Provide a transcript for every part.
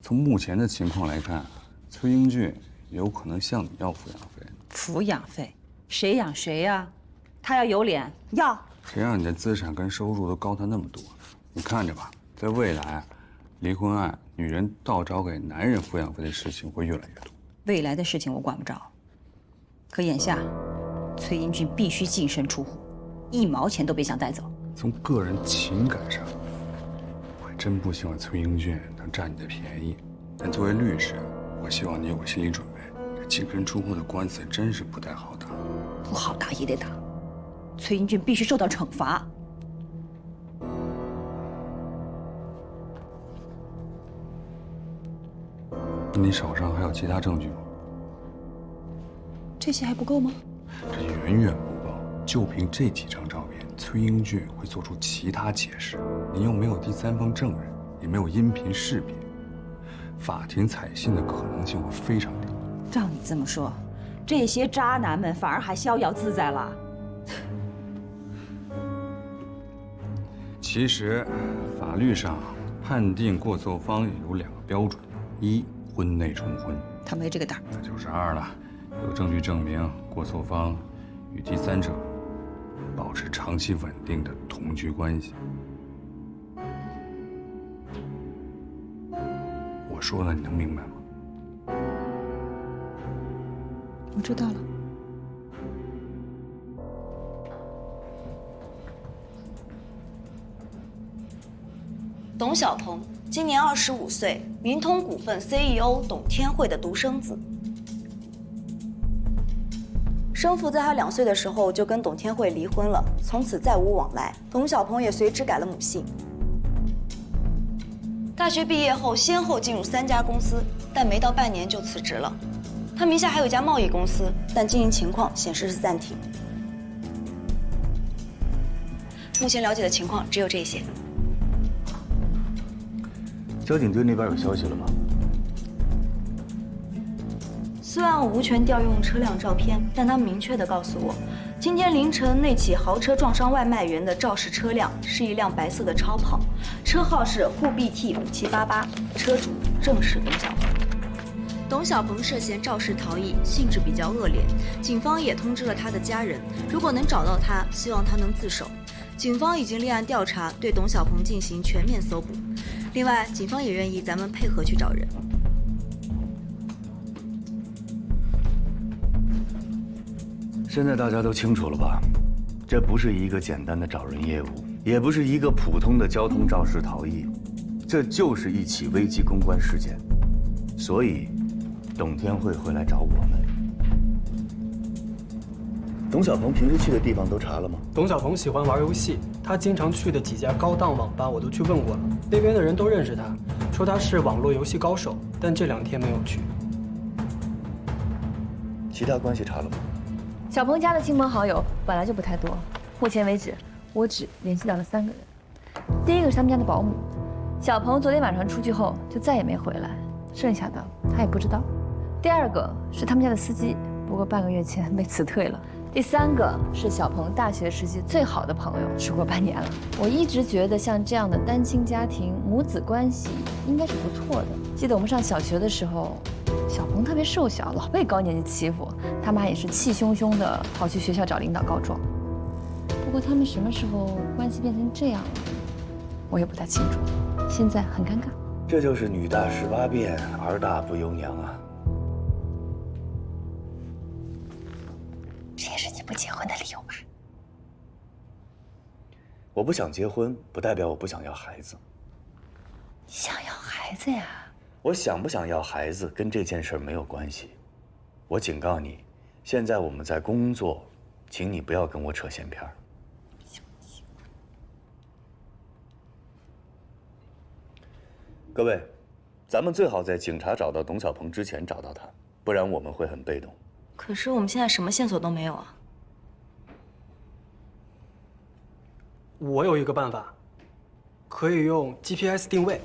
从目前的情况来看，崔英俊有可能向你要抚养费。抚养费？谁养谁呀？他要有脸要。谁让你的资产跟收入都高他那么多？你看着吧，在未来，离婚案女人倒找给男人抚养费的事情会越来越多。未来的事情我管不着，可眼下，崔英俊必须净身出户，1毛钱都别想带走。从个人情感上，我还真不希望崔英俊能占你的便宜。但作为律师，我希望你有个心理准备，这净身出户的官司真是不太好打。不好打也得打，崔英俊必须受到惩罚。你手上还有其他证据吗？这些还不够吗？这远远不够。就凭这几张照片，崔英俊会做出其他解释。你又没有第三方证人，也没有音频视频，法庭采信的可能性会非常低。照你这么说，这些渣男们反而还逍遥自在了。其实，法律上判定过错方有2个标准：一，婚内重婚，他没这个胆。那就是2了，有证据证明过错方与第三者保持长期稳定的同居关系。我说的你能明白吗？我知道了。董小鹏今年25岁，明通股份 CEO 董天惠的独生子。生父在他2岁的时候就跟董天惠离婚了，从此再无往来。董小鹏也随之改了母姓。大学毕业后，先后进入3家公司，但没到半年就辞职了。他名下还有一家贸易公司，但经营情况显示是暂停。目前了解的情况只有这些。交警队那边有消息了吗？虽然我无权调用车辆照片，但他们明确地告诉我，今天凌晨那起豪车撞伤外卖员的肇事车辆是一辆白色的超跑，车号是沪 BT5788，车主正是董小鹏。董小鹏涉嫌肇事逃逸，性质比较恶劣，警方也通知了他的家人，如果能找到他，希望他能自首。警方已经立案调查，对董小鹏进行全面搜捕。另外，警方也愿意咱们配合去找人。现在大家都清楚了吧？这不是一个简单的找人业务，也不是一个普通的交通肇事逃逸，这就是一起危机公关事件。所以，董天惠会来找我们。董小鹏平时去的地方都查了吗？董小鹏喜欢玩游戏，他经常去的几家高档网吧我都去问过了，那边的人都认识他，说他是网络游戏高手，但这2天没有去。其他关系查了吗？小鹏家的亲朋好友本来就不太多，目前为止我只联系到了3个人。第一个是他们家的保姆，小鹏昨天晚上出去后就再也没回来，剩下的他也不知道。第2个是他们家的司机，不过半个月前被辞退了。第3个是小鹏大学时期最好的朋友，时过半年了。我一直觉得像这样的单亲家庭，母子关系应该是不错的。记得我们上小学的时候，小鹏特别瘦小，老被高年级欺负，他妈也是气汹汹的跑去学校找领导告状。不过他们什么时候关系变成这样了，我也不太清楚，现在很尴尬。这就是女大18变，儿大不由娘啊。这也是你不结婚的理由吧？我不想结婚，不代表我不想要孩子。你想要孩子呀？我想不想要孩子跟这件事没有关系。我警告你，现在我们在工作，请你不要跟我扯闲篇儿。各位，咱们最好在警察找到董小鹏之前找到他，不然我们会很被动。可是我们现在什么线索都没有啊。我有一个办法，可以用 GPS 定位。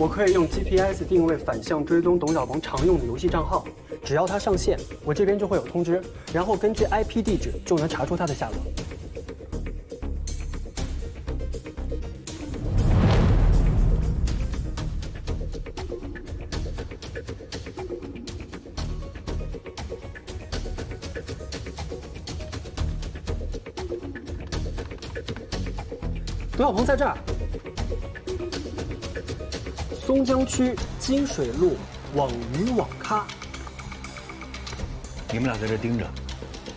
我可以用 GPS 定位反向追踪董小鹏常用的游戏账号，只要他上线，我这边就会有通知，然后根据 IP 地址就能查出他的下落。董小鹏在这儿。松江区金水路网鱼网咖。你们俩在这盯着，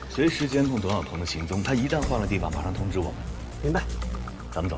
随时监控董小鹏的行踪。他一旦换了地方，马上通知我们。明白。咱们走。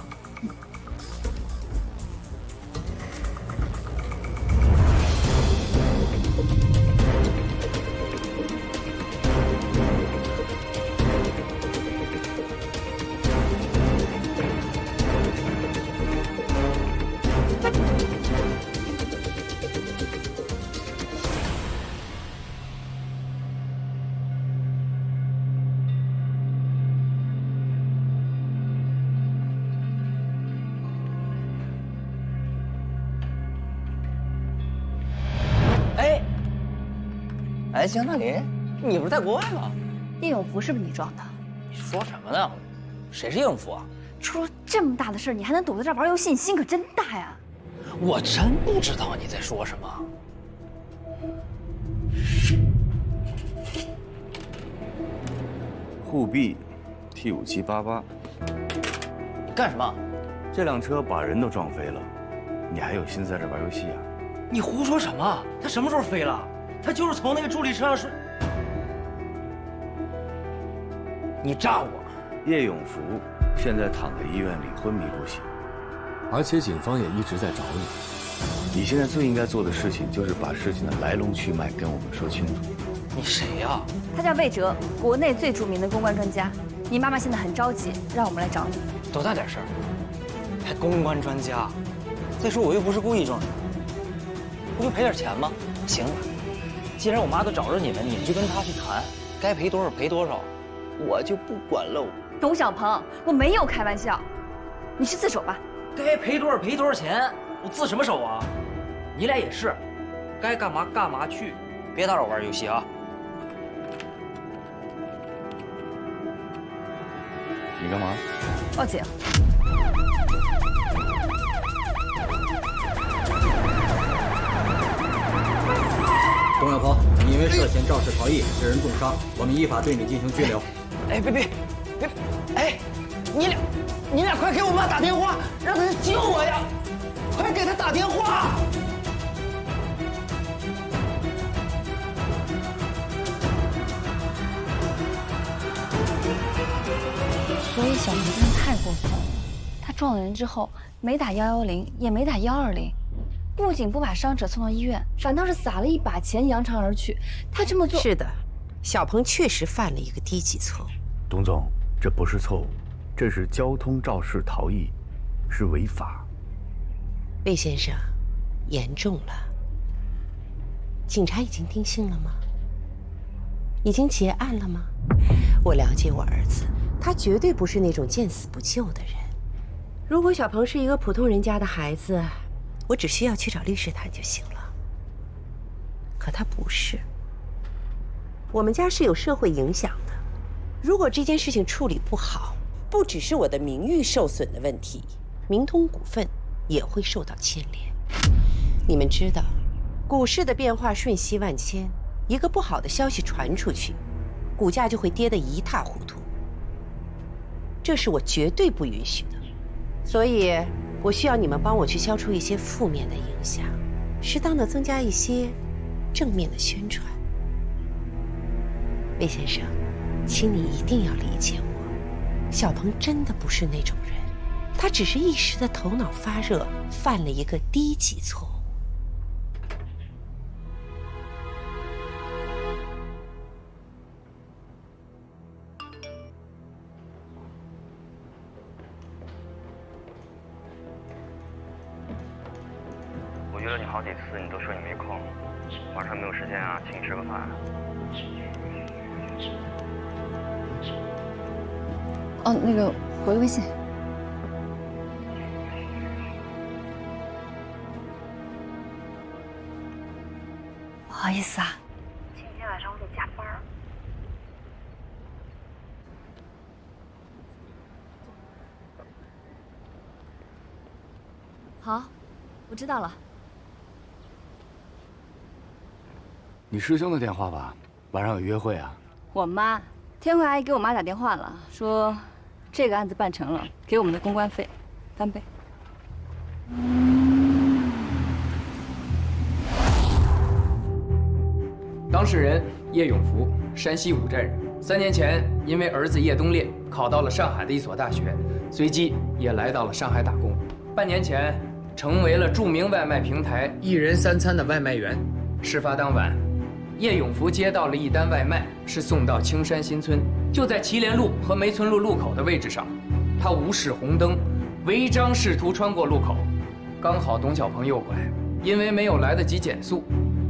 哎，江大林，你不是在国外吗？叶永福是不是你撞的？你说什么呢？谁是叶永福啊？出了这么大的事儿，你还能躲在这儿玩游戏，你心可真大呀！我真不知道你在说什么。沪 B T5788，干什么？这辆车把人都撞飞了，你还有心思在这玩游戏啊？你胡说什么？他什么时候飞了？他就是从那个助力车上睡。你诈我！叶永福现在躺在医院里昏迷不醒，而且警方也一直在找你。你现在最应该做的事情就是把事情的来龙去脉跟我们说清楚。你谁呀？他叫魏哲，国内最著名的公关专家。你妈妈现在很着急，让我们来找你。多大点事儿，还公关专家？再说我又不是故意撞人，不就赔点钱吗？行了，既然我妈都找着你们，你们就跟她去谈，该赔多少赔多少，我就不管喽。董小鹏，我没有开玩笑，你去自首吧。该赔多少赔多少钱，我自什么手啊？你俩也是，该干嘛干嘛去，别打扰我玩游戏啊！你干嘛？报警。董小鹏，你因为涉嫌肇事逃逸致人重伤，我们依法对你进行拘留。哎，别！哎，你俩快给我妈打电话，让她救我呀！快给她打电话！所以小鹏真的太过分了，他撞了人之后没打110，也没打120，不仅不把伤者送到医院，反倒是撒了一把钱扬长而去。他这么做是的，小鹏确实犯了一个低级错误。董总，这不是错误，这是交通肇事逃逸，是违法。魏先生，严重了。警察已经定性了吗？已经结案了吗？我了解我儿子，他绝对不是那种见死不救的人。如果小鹏是一个普通人家的孩子，我只需要去找律师谈就行了。可他不是。我们家是有社会影响的，如果这件事情处理不好，不只是我的名誉受损的问题，明通股份也会受到牵连。你们知道，股市的变化瞬息万千，一个不好的消息传出去，股价就会跌得一塌糊涂。这是我绝对不允许的，所以我需要你们帮我去消除一些负面的影响，适当的增加一些正面的宣传。魏先生，请你一定要理解我，小鹏真的不是那种人，他只是一时的头脑发热，犯了一个低级错误。我约了你好几次，你都说你没空，晚上没有时间啊，请你吃个饭。哦，那个回个微信。好意思啊。今天晚上我得加班。好，我知道了。你师兄的电话吧？晚上有约会啊？我妈，天慧阿姨给我妈打电话了，说这个案子办成了，给我们的公关费翻倍。当事人叶永福，山西五寨人。3年前，因为儿子叶东烈考到了上海的一所大学，随即也来到了上海打工。半年前，成为了著名外卖平台“一人3餐”的外卖员。事发当晚，叶永福接到了一单外卖，是送到青山新村，就在祁连路和梅村路路口的位置上。他无视红灯，违章试图穿过路口，刚好董小鹏右拐，因为没有来得及减速，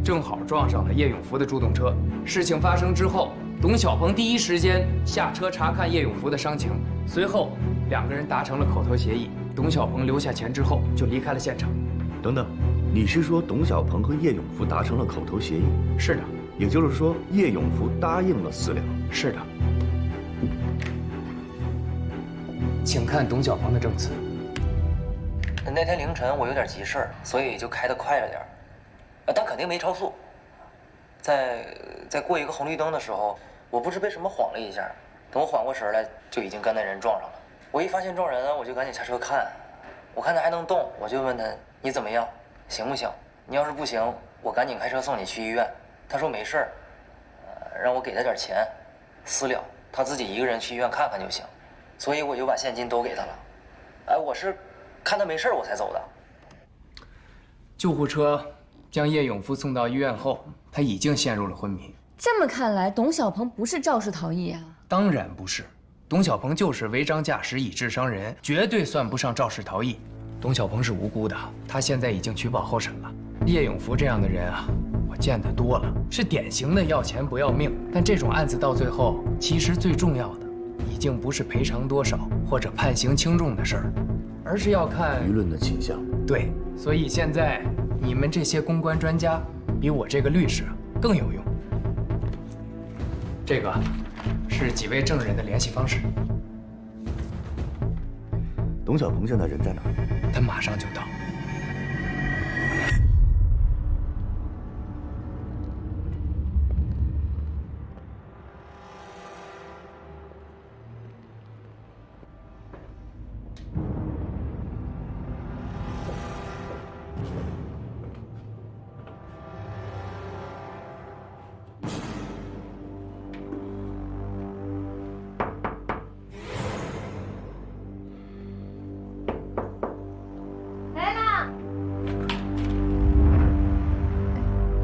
正好撞上了叶永福的助动车。事情发生之后，董小鹏第一时间下车查看叶永福的伤情，随后2个人达成了口头协议。董小鹏留下钱之后就离开了现场。等等，你是说董小鹏和叶永福达成了口头协议？是的。也就是说，叶永福答应了私了？是的。请看董小鹏的证词。那天凌晨我有点急事儿，所以就开得快了点儿，但肯定没超速。在过一个红绿灯的时候，我不知为什么晃了一下，等我缓过神来，就已经跟那人撞上了。我一发现撞人，我就赶紧下车看，我看他还能动，我就问他你怎么样，行不行？你要是不行，我赶紧开车送你去医院。他说没事儿，让我给他点钱，私了，他自己一个人去医院看看就行。所以我就把现金都给他了。哎，我是看他没事儿我才走的。救护车将叶永福送到医院后，他已经陷入了昏迷。这么看来，董小鹏不是肇事逃逸啊？当然不是，董小鹏就是违章驾驶以致伤人，绝对算不上肇事逃逸。董小鹏是无辜的，他现在已经取保候审了。叶永福这样的人啊，我见得多了，是典型的要钱不要命。但这种案子到最后，其实最重要的，已经不是赔偿多少或者判刑轻重的事儿，而是要看舆论的倾向。对，所以现在你们这些公关专家，比我这个律师更有用。这个是几位证人的联系方式。董小鹏现在人在哪儿？他马上就到。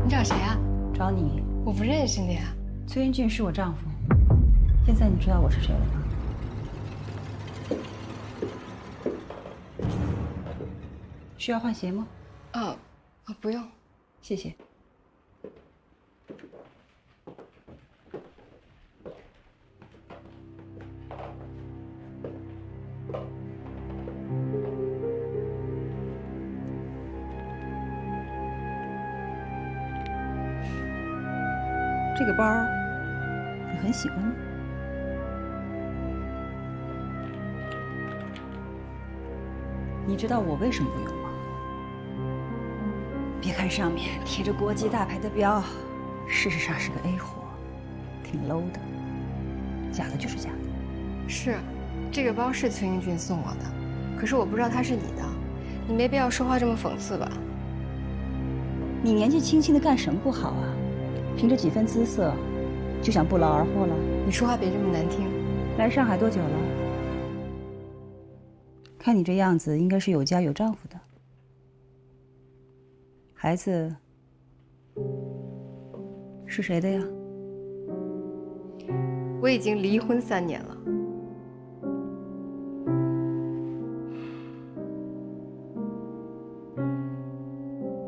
找谁啊？找你。我不认识你啊。崔英俊是我丈夫。现在你知道我是谁了吗？需要换鞋吗？不用，谢谢。这个包你很喜欢吗？你知道我为什么不有吗？别看上面贴着国际大牌的标，事实上是个 A 货，挺 low 的，假的就是假的。是，这个包是崔英俊送我的，可是我不知道他是你的，你没必要说话这么讽刺吧？你年纪轻轻的干什么不好啊？凭着几分姿色，就想不劳而获了？你说话别这么难听。来上海多久了？看你这样子，应该是有家有丈夫的。孩子是谁的呀？我已经离婚3年了。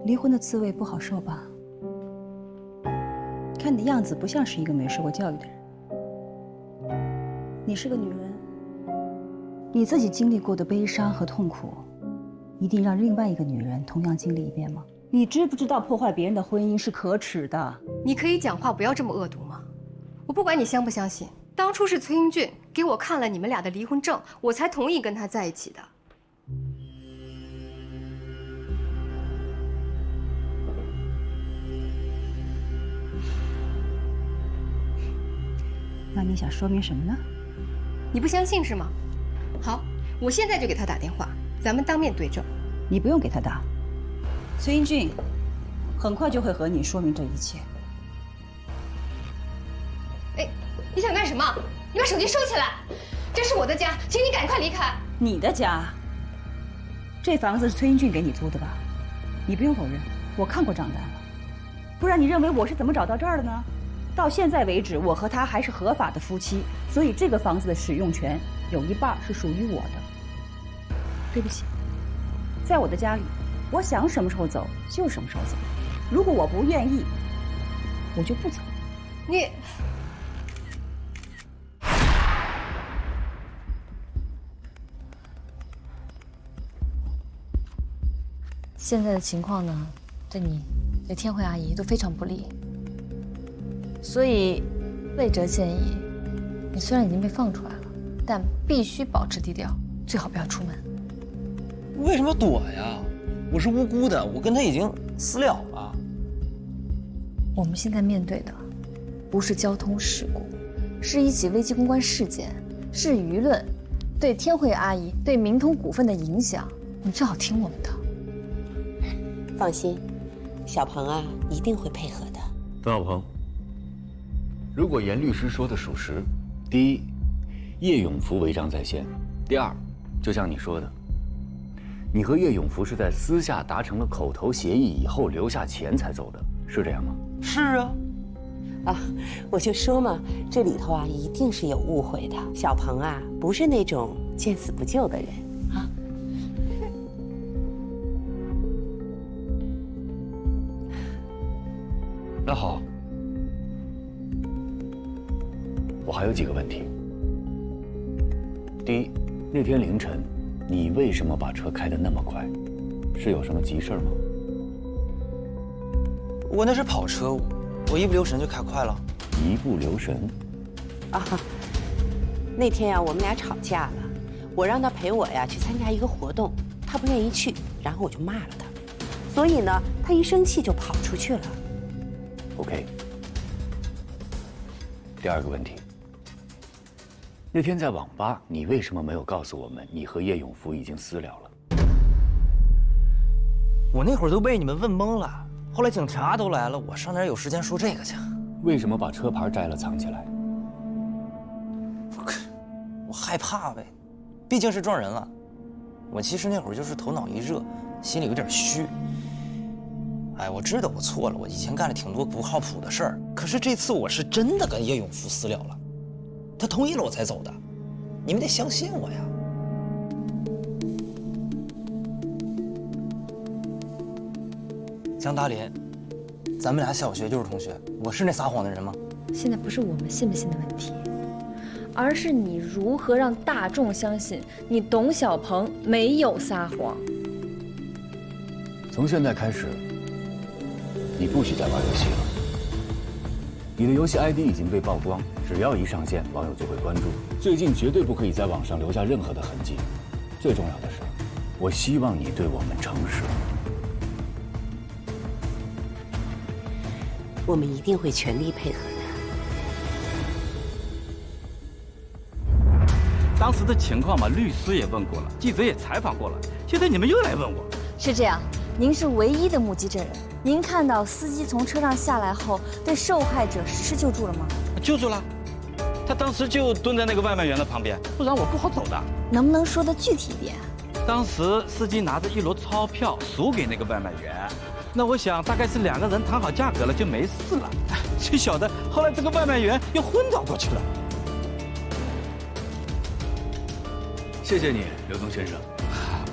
离婚的滋味不好受吧？看你的样子，不像是一个没受过教育的人。你是个女人，你自己经历过的悲伤和痛苦，一定让另外一个女人同样经历一遍吗？你知不知道破坏别人的婚姻是可耻的？你可以讲话不要这么恶毒吗？我不管你相不相信，当初是崔英俊给我看了你们俩的离婚证，我才同意跟他在一起的。那你想说明什么呢？你不相信是吗？好，我现在就给他打电话，咱们当面对证。你不用给他打，崔英俊很快就会和你说明这一切。哎，你想干什么？你把手机收起来！这是我的家，请你赶快离开。你的家？这房子是崔英俊给你租的吧？你不用否认，我看过账单了。不然你认为我是怎么找到这儿的呢？到现在为止，我和他还是合法的夫妻，所以这个房子的使用权有一半是属于我的。对不起，在我的家里，我想什么时候走就什么时候走。如果我不愿意，我就不走。你。现在的情况呢，对你、对天慧阿姨都非常不利。所以，魏哲建议，你虽然已经被放出来了，但必须保持低调，最好不要出门。为什么要躲呀？我是无辜的，我跟他已经私了了。我们现在面对的，不是交通事故，是一起危机公关事件，是舆论对天慧阿姨、对明通股份的影响。你最好听我们的。放心，小鹏啊，一定会配合的。邓小鹏。如果严律师说的属实，第一，叶永福违章在先；第二，就像你说的，你和叶永福是在私下达成了口头协议以后留下钱才走的，是这样吗？是啊。啊，我就说嘛，这里头啊一定是有误会的。小鹏啊，不是那种见死不救的人啊。那好。我还有几个问题。第一，那天凌晨，你为什么把车开得那么快？是有什么急事吗？我那是跑车，我一不留神就开快了。一不留神？啊，那天呀，我们俩吵架了，我让他陪我呀去参加一个活动，他不愿意去，然后我就骂了他，所以呢，他一生气就跑出去了。OK。第二个问题。那天在网吧，你为什么没有告诉我们你和叶永福已经私了了？我那会儿都被你们问懵了，后来警察都来了，我上哪有时间说这个去？为什么把车牌摘了藏起来？我害怕呗，毕竟是撞人了。我其实那会儿就是头脑一热，心里有点虚。哎，我知道我错了，我以前干了挺多不靠谱的事儿，可是这次我是真的跟叶永福私了了。他同意了我才走的，你们得相信我呀。江达林，咱们俩小学就是同学，我是那撒谎的人吗？现在不是我们信不信的问题，而是你如何让大众相信你董小鹏没有撒谎。从现在开始，你不许再玩游戏了。你的游戏 ID 已经被曝光，只要一上线，网友就会关注。最近绝对不可以在网上留下任何的痕迹。最重要的是，我希望你对我们诚实。我们一定会全力配合的。当时的情况嘛，律师也问过了，记者也采访过了，现在你们又来问我。是这样，您是唯一的目击证人。您看到司机从车上下来后对受害者实施救助了吗？救助了，他当时就蹲在那个外卖员的旁边，不然我不好走的。能不能说得具体一点？当时司机拿着一摞钞票数给那个外卖员，那我想大概是2个人谈好价格了就没事了。谁晓得后来这个外卖员又昏倒过去了。谢谢你，刘东先生。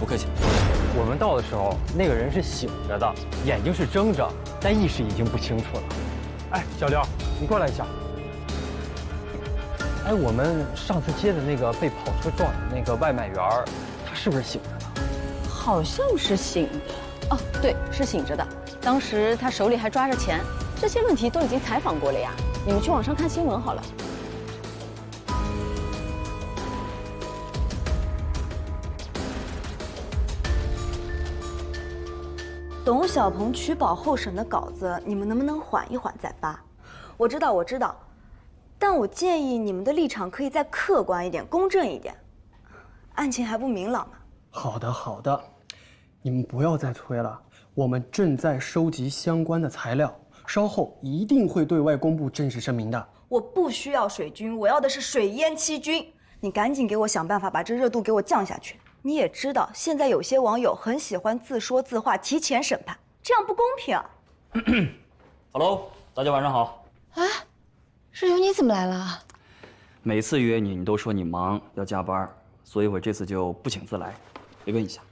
不客气。我们到的时候，那个人是醒着的，眼睛是睁着，但意识已经不清楚了。哎，小刘，你过来一下。哎，我们上次接的那个被跑车撞的那个外卖员，他是不是醒着呢？好像是醒的。哦，对，是醒着的。当时他手里还抓着钱，这些问题都已经采访过了呀。你们去网上看新闻好了。董小鹏取保候审的稿子，你们能不能缓一缓再发？我知道，但我建议你们的立场可以再客观一点、公正一点。案情还不明朗呢。好的，你们不要再催了，我们正在收集相关的材料，稍后一定会对外公布正式声明的。我不需要水军，我要的是水淹七军。你赶紧给我想办法把这热度给我降下去。你也知道，现在有些网友很喜欢自说自话，提前审判，这样不公平啊。Hello， 大家晚上好。啊，师兄你怎么来了？每次约你，你都说你忙要加班，所以我这次就不请自来，慰问一下。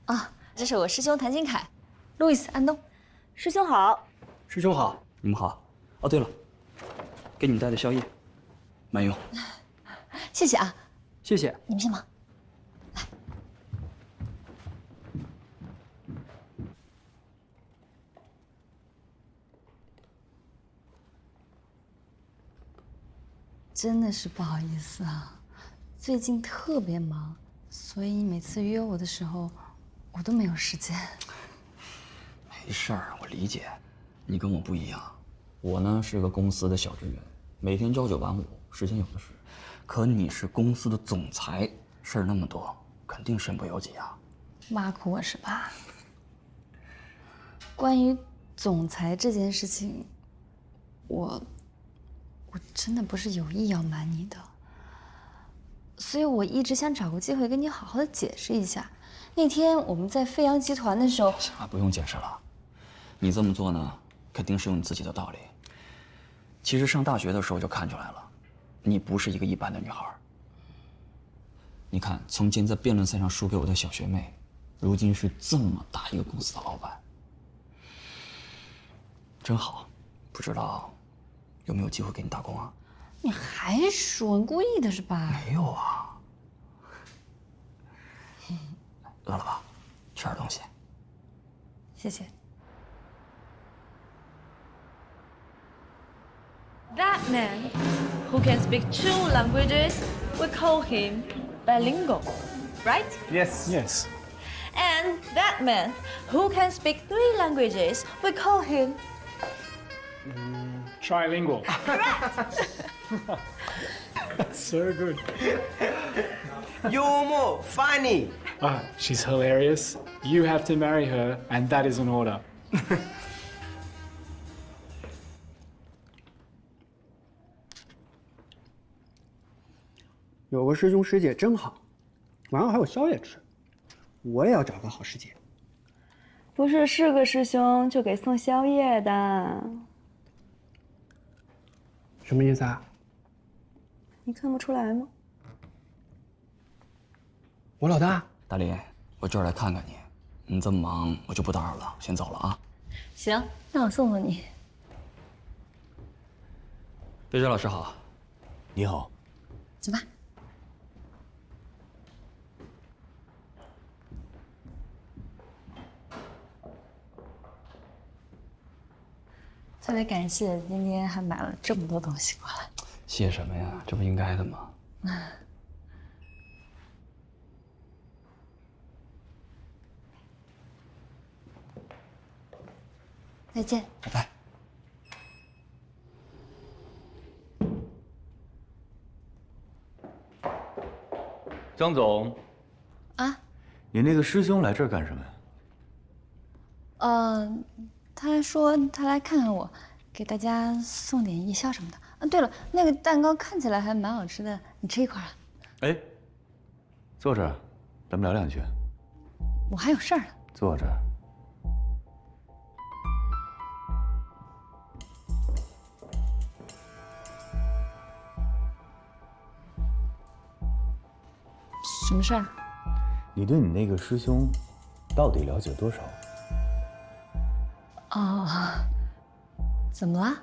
啊，这是我师兄谭金凯，路易斯安东。师兄好。师兄好。你们好。哦，对了，给你们带的宵夜，慢用。谢谢啊。谢谢。你们先忙。真的是不好意思啊，最近特别忙，所以每次约我的时候，我都没有时间。没事儿，我理解。你跟我不一样，我呢是个公司的小职员，每天朝9晚5，时间有的是。可你是公司的总裁，事儿那么多，肯定身不由己啊。挖苦我是吧？关于总裁这件事情，我真的不是有意要瞒你的，所以我一直想找个机会跟你好好的解释一下。那天我们在飞扬集团的时候，不用解释了，你这么做呢，肯定是有你自己的道理。其实上大学的时候就看出来了，你不是一个一般的女孩。你看，从前在辩论赛上输给我的小学妹，如今是这么大一个公司的老板，真好。不知道有没有机会给你打工啊？你还说你故意的是吧？没有啊。饿了吧？吃点东西。谢谢。That man who can speak 2 languages, we call him bilingual, right? Yes. And that man who can speak 3 languages, we call him Trilingual. That's so good. You're more funny. She's hilarious. You have to marry her, and that is an order. 有个师兄师姐真好，晚上还有宵夜吃。我也要找个好师姐。不是个师兄就给送宵夜的。什么意思啊？你看不出来吗？我老大。大林，我这儿来看看你。你这么忙，我就不打扰了，先走了啊。行，那我送送你。贝哲老师好。你好。走吧。特别感谢今天还买了这么多东西过来。谢什么呀？这不应该的吗？再见。拜拜。张总。啊？你那个师兄来这儿干什么呀？他说他来看看我，给大家送点夜宵什么的。啊，对了，那个蛋糕看起来还蛮好吃的，你吃一块啊？哎，坐这儿，咱们聊2句。我还有事儿呢。坐这儿。什么事儿？你对你那个师兄到底了解多少？哦，怎么了？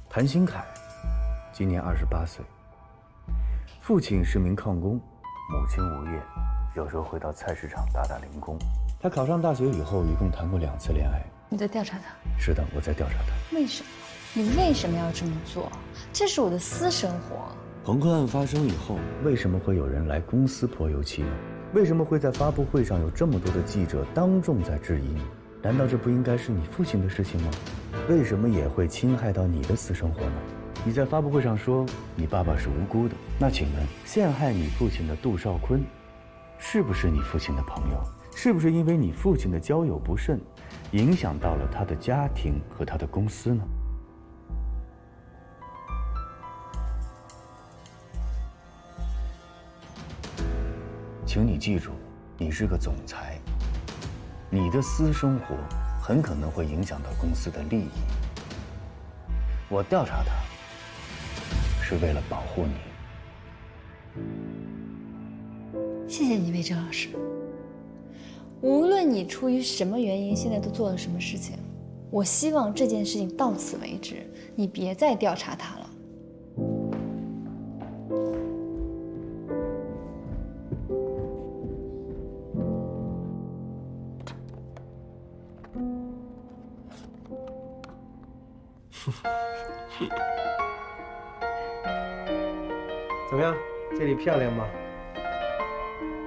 谭新凯，今年28岁，父亲是名矿工，母亲无业，有时候会到菜市场打打零工。他考上大学以后，一共谈过2次恋爱。你在调查他？是的，我在调查他。为什么？你为什么要这么做？这是我的私生活。彭坤案发生以后，为什么会有人来公司泼油漆呢？为什么会在发布会上有这么多的记者当众在质疑你？难道这不应该是你父亲的事情吗？为什么也会侵害到你的私生活呢？你在发布会上说你爸爸是无辜的，那请问陷害你父亲的杜少坤，是不是你父亲的朋友？是不是因为你父亲的交友不慎，影响到了他的家庭和他的公司呢？请你记住，你是个总裁，你的私生活很可能会影响到公司的利益。我调查他，是为了保护你。谢谢你，魏哲老师。无论你出于什么原因，现在都做了什么事情，我希望这件事情到此为止，你别再调查他了。怎么样？这里漂亮吗？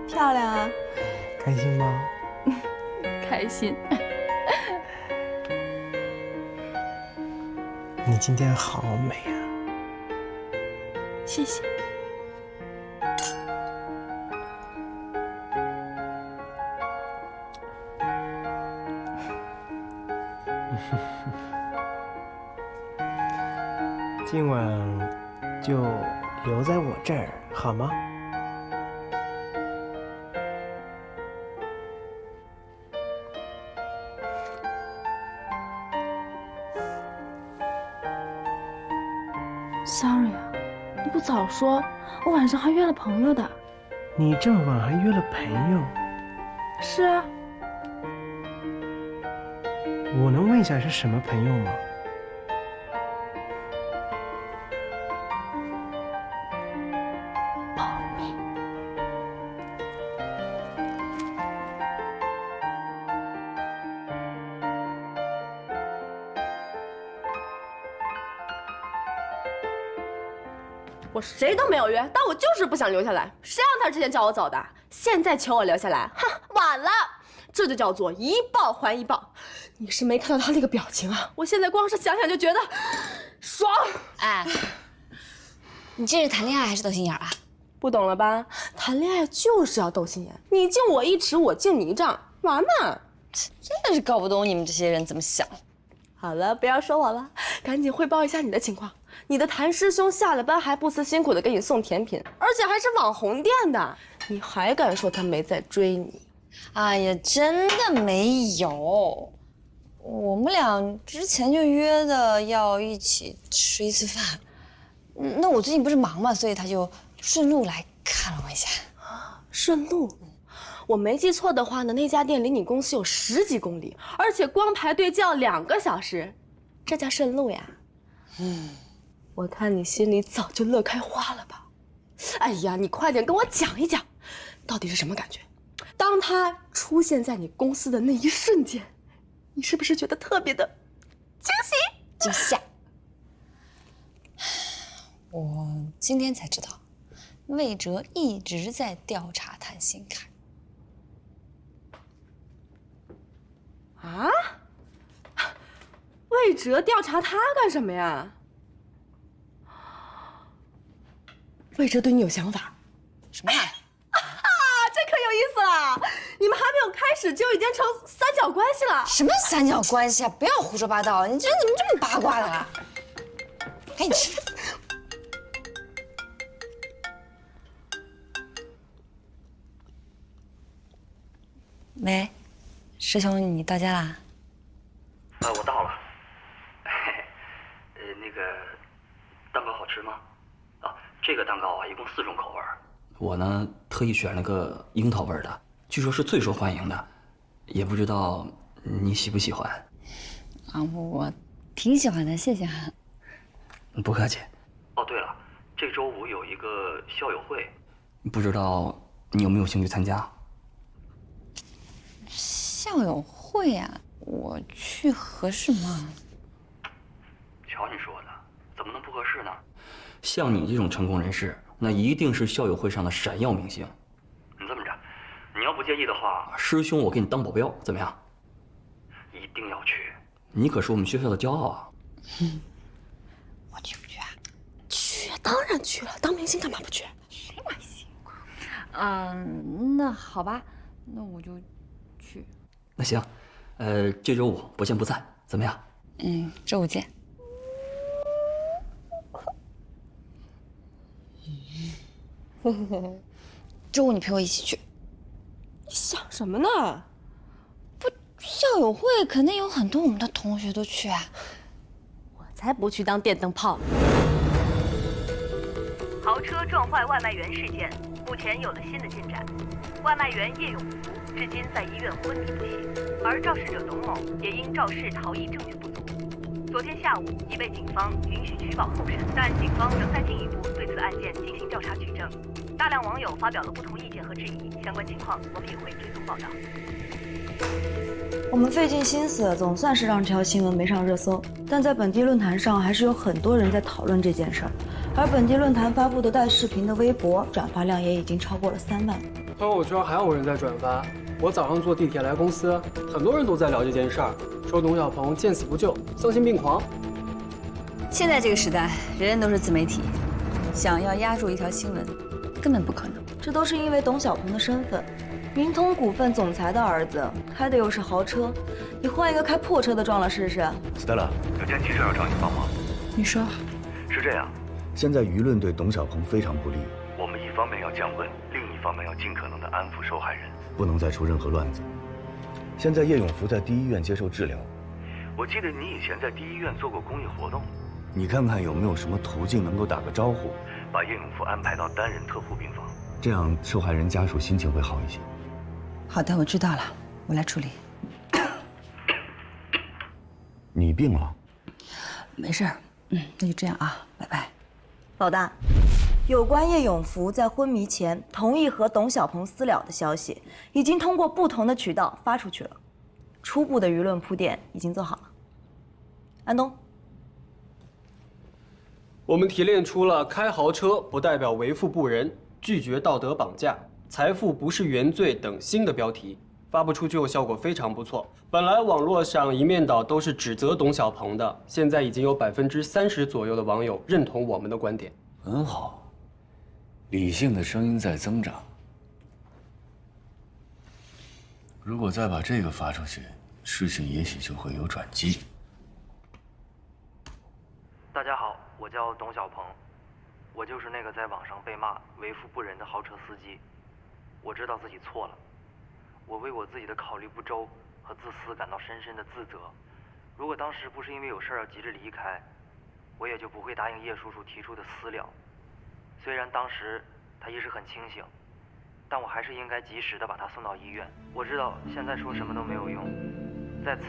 漂亮啊！开心吗？开心。你今天好美啊！谢谢。今晚就留在我这儿好吗？Sorry 啊，你不早说，我晚上还约了朋友的。你这么晚还约了朋友？是啊。我能问一下是什么朋友吗？保密。我谁都没有约，但我就是不想留下来。谁让他之前叫我走的？现在求我留下来，哼，晚了。这就叫做一报还一报。你是没看到他那个表情啊？我现在光是想想就觉得爽。哎，你这是谈恋爱还是斗心眼啊？不懂了吧？谈恋爱就是要斗心眼，你敬我一尺，我敬你一丈，玩嘛。真的是搞不懂你们这些人怎么想。好了，不要说我了，赶紧汇报一下你的情况。你的谭师兄下了班还不辞辛苦的给你送甜品，而且还是网红店的，你还敢说他没在追你？哎呀，真的没有。我们俩之前就约的要一起吃一次饭。那我最近不是忙嘛，所以他就顺路来看了我一下。顺路？我没记错的话呢，那家店离你公司有10几公里，而且光排队就要2个小时，这叫顺路呀？我看你心里早就乐开花了吧？哎呀，你快点跟我讲一讲，到底是什么感觉？当他出现在你公司的那一瞬间，你是不是觉得特别的惊喜？惊吓！我今天才知道，魏哲一直在调查谭新凯。啊？魏哲调查他干什么呀？魏哲对你有想法？什么？这可有意思了！你们还没有开始就已经成三角关系了？什么三角关系啊！不要胡说八道！你这人怎么这么八卦的啦？赶紧吃饭。喂，师兄，你到家啦？我到了。那个蛋糕好吃吗？啊，这个蛋糕啊，一共4种口味。我呢，特意选了个樱桃味的，据说是最受欢迎的，也不知道你喜不喜欢。啊，我挺喜欢的，谢谢啊。不客气。哦，对了，这周5有一个校友会，不知道你有没有兴趣参加？校友会啊，我去合适吗？瞧你说的，怎么能不合适呢？像你这种成功人士，那一定是校友会上的闪耀明星。你这么着，你要不介意的话，师兄我给你当保镖，怎么样？一定要去，你可是我们学校的骄傲啊！我去不去啊？去，当然去了。当明星干嘛不去？谁买星？那好吧，那我就去。那行，这周5不见不散，怎么样？周5见。周5你陪我一起去。你想什么呢？不，校友会肯定有很多我们的同学都去啊。我才不去当电灯泡。豪车撞坏外卖员事件，目前有了新的进展。外卖员叶永福至今在医院昏迷不醒，而肇事者董某也因肇事逃逸证据不足，昨天下午已被警方允许取保候审，但警方仍在进一步对此案件进行调查取证。大量网友发表了不同意见和质疑，相关情况我们也会追踪报道。我们费尽心思，总算是让这条新闻没上热搜，但在本地论坛上还是有很多人在讨论这件事儿。而本地论坛发布的带视频的微博转发量也已经超过了3万。朋友圈还有人在转发。我早上坐地铁来公司，很多人都在聊这件事儿，说董小鹏见死不救，丧心病狂。现在这个时代，人人都是自媒体，想要压住一条新闻，根本不可能。这都是因为董小鹏的身份，明通股份总裁的儿子，开的又是豪车，你换一个开破车的撞了试试？Stella， 有件急事要找你帮忙。你说。是这样，现在舆论对董小鹏非常不利，我们一方面要降温，另一方面要尽可能的安抚受害人，不能再出任何乱子。现在叶永福在第一医院接受治疗，我记得你以前在第一医院做过公益活动，你看看有没有什么途径能够打个招呼，把叶永福安排到单人特护病房，这样受害人家属心情会好一些。好的，我知道了，我来处理。你病了？没事儿，那就这样啊，拜拜。老大，有关叶永福在昏迷前同意和董小鹏私了的消息，已经通过不同的渠道发出去了，初步的舆论铺垫已经做好了。安东，我们提炼出了开豪车不代表为富不仁、拒绝道德绑架、财富不是原罪等新的标题，发布出去后效果非常不错。本来网络上一面倒都是指责董小鹏的，现在已经有30%左右的网友认同我们的观点。很好，理性的声音在增长。如果再把这个发出去，事情也许就会有转机。大家好，我叫董小鹏，我就是那个在网上被骂为富不仁的豪车司机。我知道自己错了，我为我自己的考虑不周和自私感到深深的自责。如果当时不是因为有事要急着离开，我也就不会答应叶叔叔提出的私了。虽然当时他意识很清醒，但我还是应该及时的把他送到医院。我知道现在说什么都没有用，在此，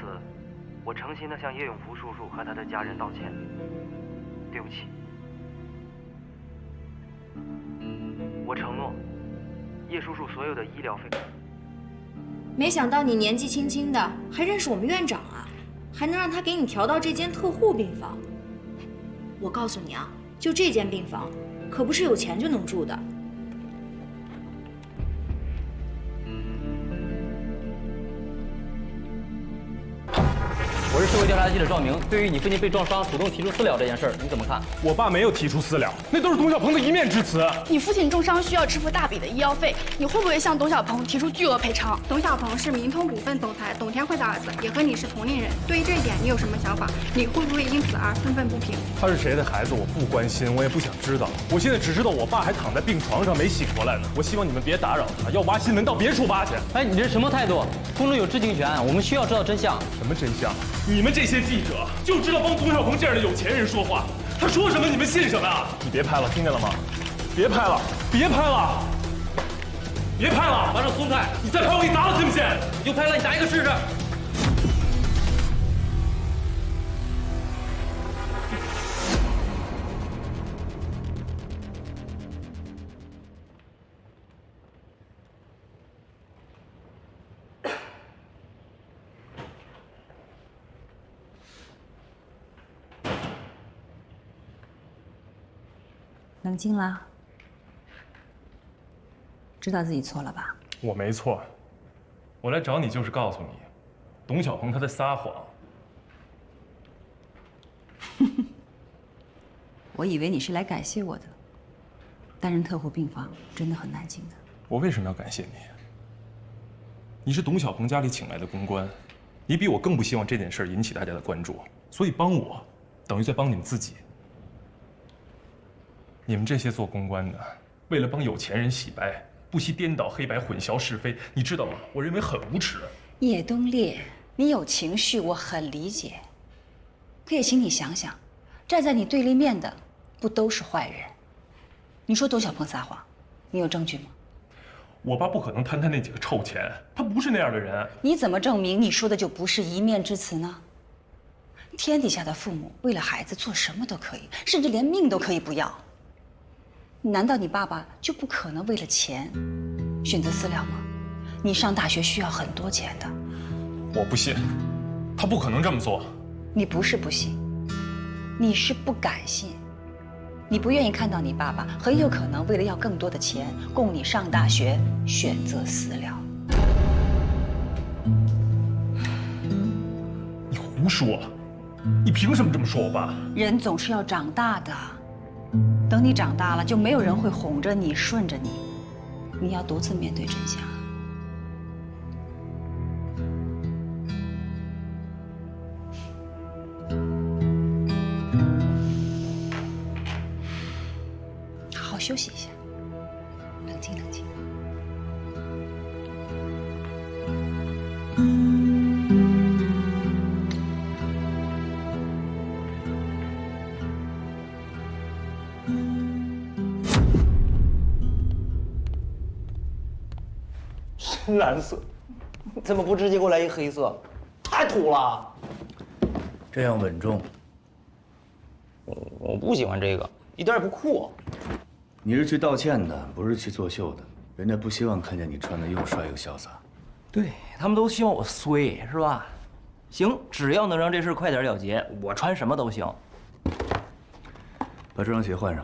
我诚心的向叶永福叔叔和他的家人道歉，对不起。我承诺，叶叔叔所有的医疗费。没想到你年纪轻轻的还认识我们院长啊，还能让他给你调到这间特护病房。我告诉你啊，就这间病房，可不是有钱就能住的。我是社会调查记者赵明，对于你父亲被撞伤主动提出私了这件事儿，你怎么看？我爸没有提出私了，那都是董小鹏的一面之词。你父亲重伤需要支付大笔的医药费，你会不会向董小鹏提出巨额赔偿？董小鹏是明通股份总裁董天惠的儿子，也和你是同龄人。对于这一点，你有什么想法？你会不会因此而愤愤不平？他是谁的孩子，我不关心，我也不想知道。我现在只知道我爸还躺在病床上没醒过来呢。我希望你们别打扰他，要挖新闻到别处挖去。哎，你这什么态度？公众有知情权，我们需要知道真相。什么真相？你们这些记者就知道帮董小鹏这样的有钱人说话，他说什么你们信什么啊？你别拍了，听见了吗？别拍了，别拍了，别拍了！马上松开！你再拍我给你砸了，信不信？你就拍了，你打一个试试。冷静啦，知道自己错了吧？我没错，我来找你就是告诉你，董小鹏他在撒谎。我以为你是来感谢我的。单人特护病房真的很难进的。我为什么要感谢你？你是董小鹏家里请来的公关，你比我更不希望这件事引起大家的关注，所以帮我，等于在帮你们自己。你们这些做公关的，为了帮有钱人洗白，不惜颠倒黑白、混淆是非，你知道吗？我认为很无耻。叶东烈，你有情绪，我很理解。可也请你想想，站在你对立面的，不都是坏人？你说董小鹏撒谎，你有证据吗？我爸不可能贪他那几个臭钱，他不是那样的人。你怎么证明你说的就不是一面之词呢？天底下的父母为了孩子做什么都可以，甚至连命都可以不要。难道你爸爸就不可能为了钱选择私了吗？你上大学需要很多钱的。我不信，他不可能这么做。你不是不信，你是不敢信。你不愿意看到你爸爸很有可能为了要更多的钱供你上大学，选择私了。你胡说！你凭什么这么说我爸？人总是要长大的，等你长大了，就没有人会哄着你、顺着你，你要独自面对真相。好好休息一下，冷静冷静。深蓝色，怎么不直接给我来一黑色？太土了。这样稳重。我不喜欢这个，一点也不酷。你是去道歉的，不是去作秀的。人家不希望看见你穿的又帅又潇洒。对他们都希望我衰，是吧？行，只要能让这事快点了结，我穿什么都行。把这双鞋换上。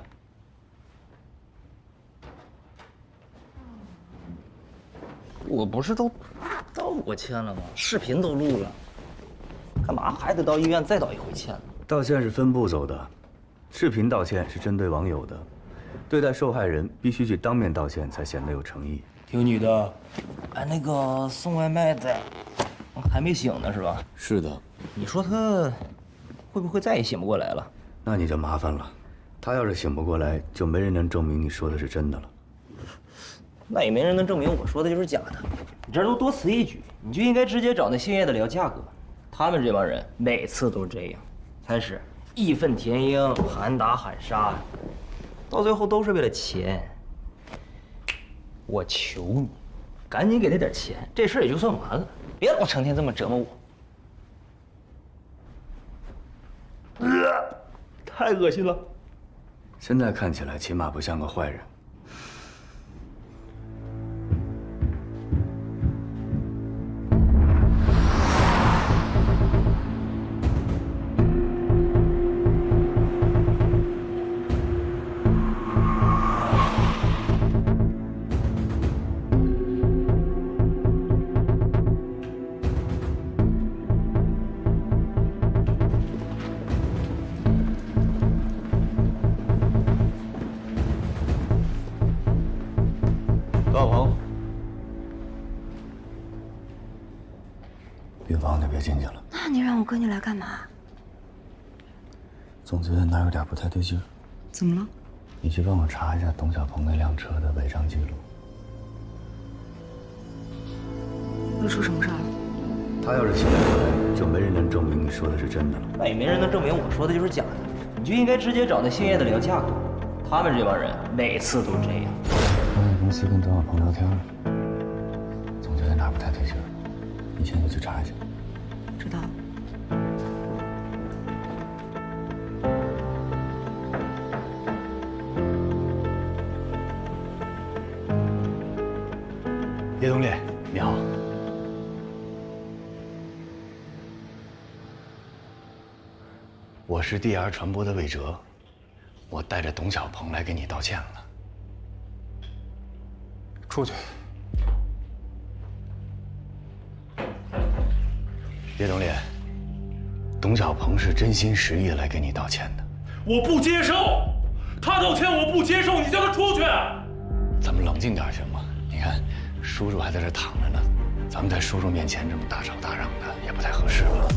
我不是都道过歉了吗？视频都录了，干嘛还得到医院再道一回歉呢？道歉是分步走的，视频道歉是针对网友的，对待受害人必须去当面道歉，才显得有诚意。听女的，哎，那个送外卖的还没醒呢，是吧？是的。你说他会不会再也醒不过来了？那你就麻烦了，他要是醒不过来，就没人能证明你说的是真的了。那也没人能证明我说的就是假的。你这都多此一举，你就应该直接找那姓叶的聊价格。他们这帮人每次都这样，开始义愤填膺、喊打喊杀，到最后都是为了钱。我求你，赶紧给他点钱，这事儿也就算完了，别老成天这么折磨我。太恶心了。现在看起来起码不像个坏人。高鹏，病房就别进去了。那你让我跟你来干嘛？总觉得哪有点不太对劲儿。怎么了？你去帮我查一下董小鹏那辆车的违章记录。又出什么事儿了？他要是醒不过来，就没人能证明你说的是真的了。那也没人能证明我说的就是假的。你就应该直接找那姓叶的聊价格。他们这帮人每次都这样。我在公司跟董小鹏聊天了，总觉得哪儿不太对劲儿。你现在就去查一下。知道了。叶东烈，你好。我是 DR 传播的魏哲，我带着董小鹏来给你道歉了。出去。叶东烈，董小鹏是真心实意来给你道歉的。我不接受，他道歉我不接受，你叫他出去。咱们冷静点行吗？你看，叔叔还在这躺着呢，咱们在叔叔面前这么大吵大嚷的，也不太合适吧？